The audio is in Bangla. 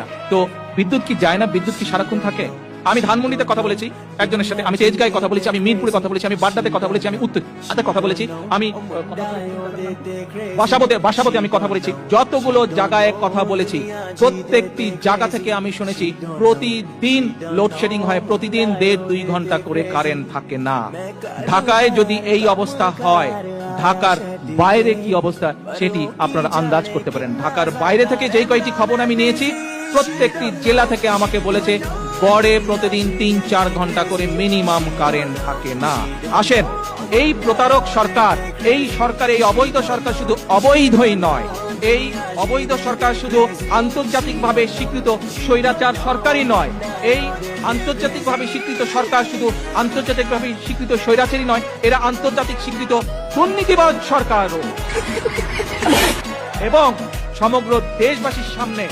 না। তো বিদ্যুৎ কি যায় না? বিদ্যুৎ কি সারাক্ষণ থাকে? আমি ধানমন্ডিতে কথা বলেছি একজনের সাথে, আমি তেজগাঁয়ে কথা বলেছি, আমি মিরপুরে কথা বলেছি, আমি বাড্ডাতে কথা বলেছি, আমি উত্তরাতে কথা বলেছি, আমি বাসাবোতে আমি কথা বলেছি। যতগুলো জায়গায় কথা বলেছি প্রত্যেকটি জায়গা থেকে আমি শুনেছি প্রতিদিন লোডশেডিং হয়, প্রতিদিন 1.5-2 ঘন্টা করে কারেন্ট থাকে না। ঢাকায় যদি এই অবস্থা হয়, ঢাকার বাইরে কি অবস্থা সেটি আপনারা আন্দাজ করতে পারেন। ঢাকার বাইরে থেকে যেই কয়েকটি খবর আমি নিয়েছি, প্রত্যেকটি জেলা থেকে আমাকে বলেছে গড়ে প্রতিদিন 3-4 ঘন্টা করে মিনিমাম কারেন্ট থাকে না। আসেন, এই প্রতারক সরকার, এই অবৈধ সরকার শুধু অবৈধই নয়, এই অবৈধ সরকার শুধু আন্তর্জাতিকভাবে স্বীকৃত স্বৈরাচার সরকারই নয়, এই আন্তর্জাতিকভাবে স্বীকৃত সরকার শুধু আন্তর্জাতিকভাবে স্বীকৃত স্বৈরাচারই নয়, এরা আন্তর্জাতিক স্বীকৃত দুর্নীতিবাজ সরকারও। এবং সমগ্র দেশবাসীর সামনে